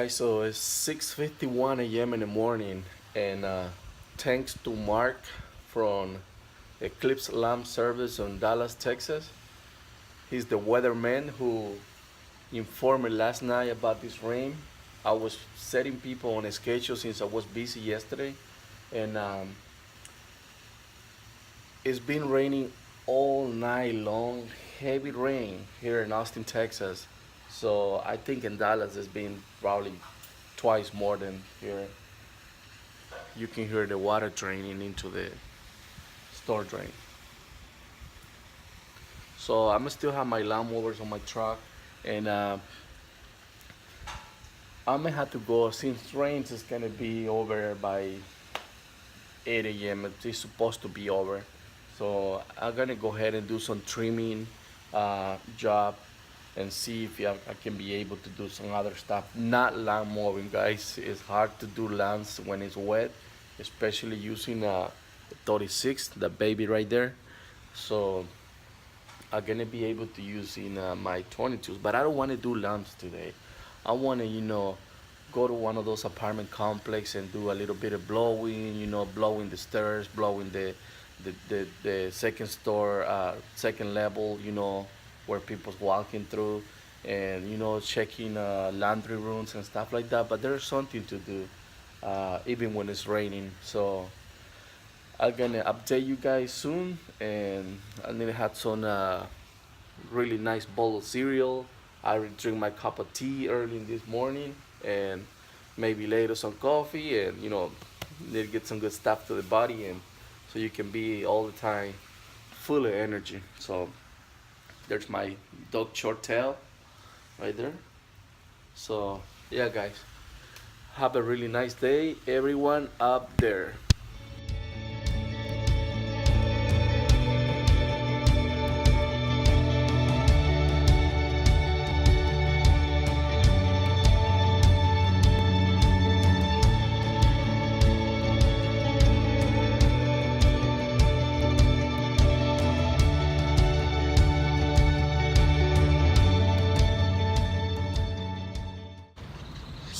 guys, so it's 6:51 a.m. in the morning, and thanks to Mark from Eclipse Lamp Service in Dallas, Texas. He's the weatherman who informed me last night about this rain. I was setting people on a schedule since I was busy yesterday, and it's been raining all night long, heavy rain here in Austin, Texas. So I think in Dallas it's been probably twice more than here. You can hear the water draining into the store drain. So I'm still have my lawnmowers on my truck, and I'm gonna have to go since rains is gonna be over by 8 a.m. It's supposed to be over. So I'm gonna go ahead and do some trimming job and see if I can be able to do some other stuff. Not lawn mowing, guys. It's hard to do lawns when it's wet, especially using a 36, the baby right there. So I'm gonna be able to use in my 22s, but I don't want to do lawns today. I want to, go to one of those apartment complex and do a little bit of blowing, blowing the stairs, blowing the second store, second level, where people's walking through, and checking laundry rooms and stuff like that. But there's something to do, even when it's raining. So I'm gonna update you guys soon, and I'm gonna have some really nice bowl of cereal. I will drink my cup of tea early in this morning, and maybe later some coffee, and need to get some good stuff to the body, and so you can be all the time full of energy. So there's my dog short tail right there. So yeah, guys, have a really nice day, everyone up there.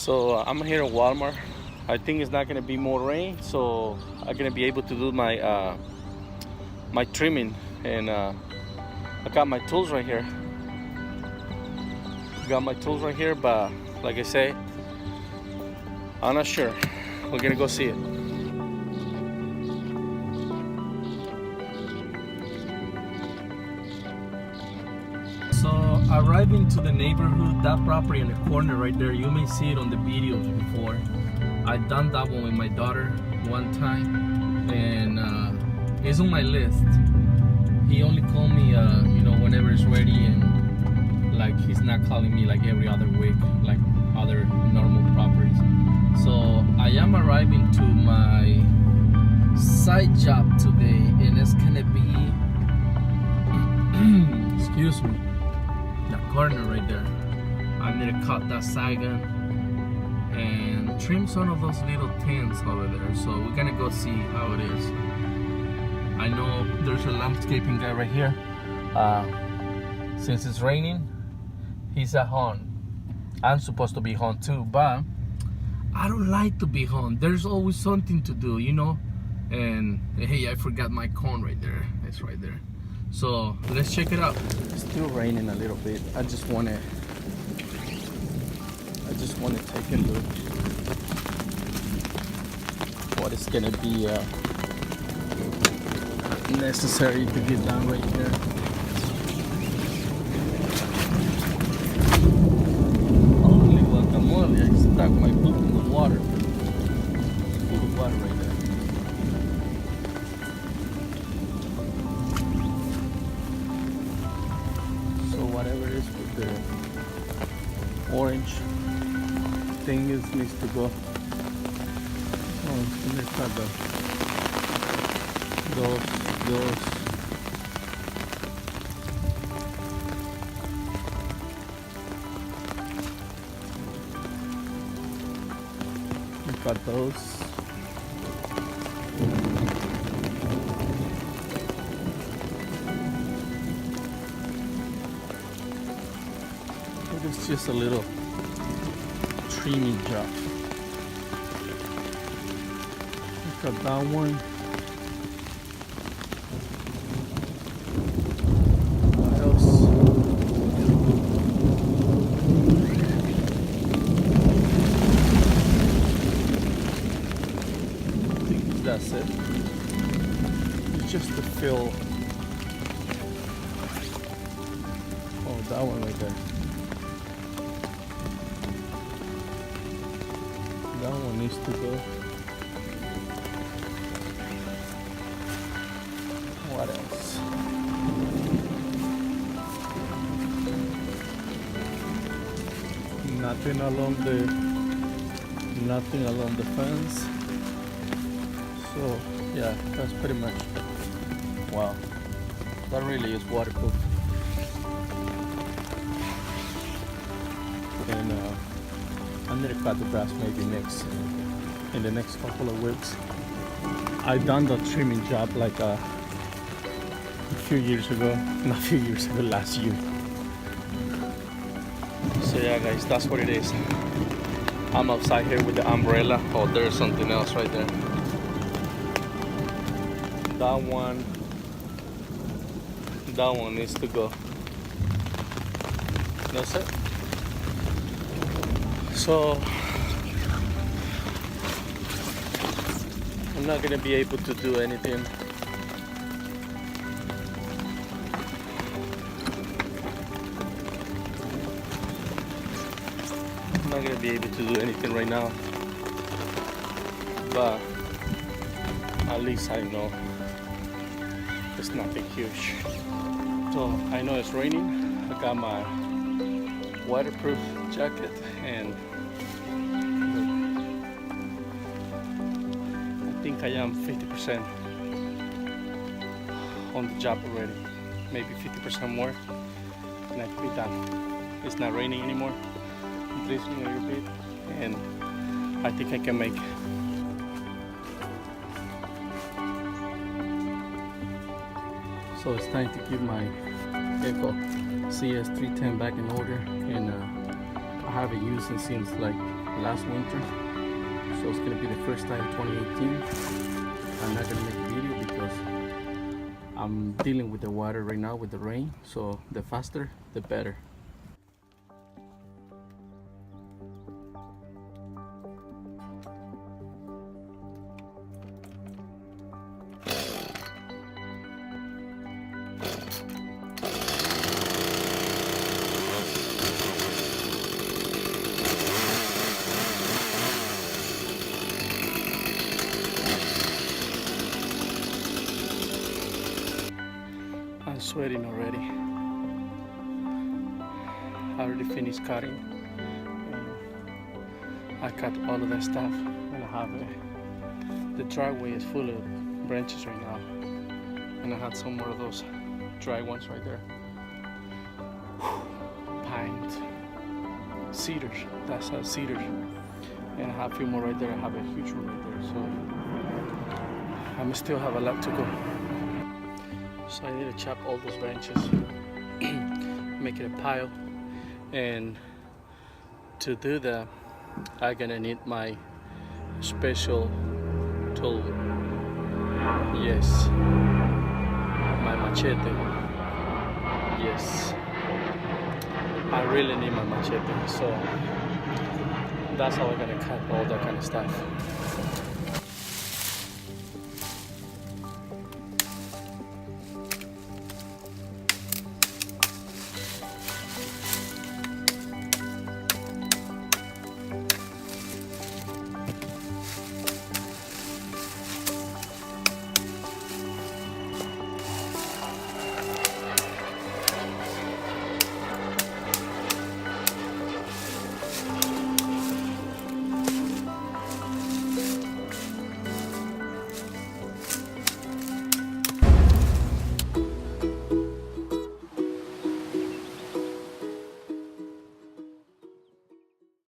So I'm here at Walmart. I think it's not gonna be more rain, so I'm gonna be able to do my trimming, and I got my tools right here. Got my tools right here, but like I say, I'm not sure. We're gonna go see it. So arriving to the neighborhood, that property in the corner right there, you may see it on the videos before. I done that one with my daughter one time, and it's on my list. He only called me, whenever it's ready, and like he's not calling me like every other week, like other normal properties. So I am arriving to my side job today, and it's gonna be, excuse me, that corner right there. I need to cut that sagan and trim some of those little tins over there. So we're gonna go see how it is. I know there's a landscaping guy right here. Since it's raining, he's at home. I'm supposed to be home too, but I don't like to be home. There's always something to do, And hey, I forgot my cone right there. It's right there. So let's check it out. It's still raining a little bit. I just wanna take a look what is gonna be necessary to get done right here. Holy guacamole! I stuck my poop in the water. Full of water right there. Whatever it is with the orange thing needs to go. Oh, it's gonna cut those. Cut those. It's just a little trimming job. Look at that one. What else? I think that's it. It's just to fill. Oh, that one right there. That one needs to go. What else? Nothing along the fence. So yeah, that's pretty much. Wow, that really is waterproof. And I'm gonna cut the grass maybe in the next couple of weeks. I done the trimming job like a few years ago, not a few years ago, last year. So yeah guys, that's what it is. I'm outside here with the umbrella. Oh, there's something else right there. That one needs to go. That's it. So I'm not gonna be able to do anything. I'm not gonna be able to do anything right now, but at least I know it's nothing huge. So I know it's raining. I got my waterproof jacket and I think I am 50% on the job already, maybe 50% more and I can be done. It's not raining anymore, it's drizzling a little bit and I think I can make it. So it's time to keep my Echo CS310 back in order, and I haven't used it since like last winter, so it's gonna be the first time 2018. I'm not gonna make a video because I'm dealing with the water right now with the rain, so the faster the better. I'm sweating already. I already finished cutting. I cut all of that stuff and I have the driveway is full of branches right now. And I had some more of those dry ones right there. Pines, cedars, that's cedars. And I have a few more right there. I have a huge one right there. So I still have a lot to go. So I need to chop all those branches, make it a pile, and to do that I'm gonna need my special tool. Yes, my machete. Yes, I really need my machete, so that's how I'm gonna cut all that kind of stuff.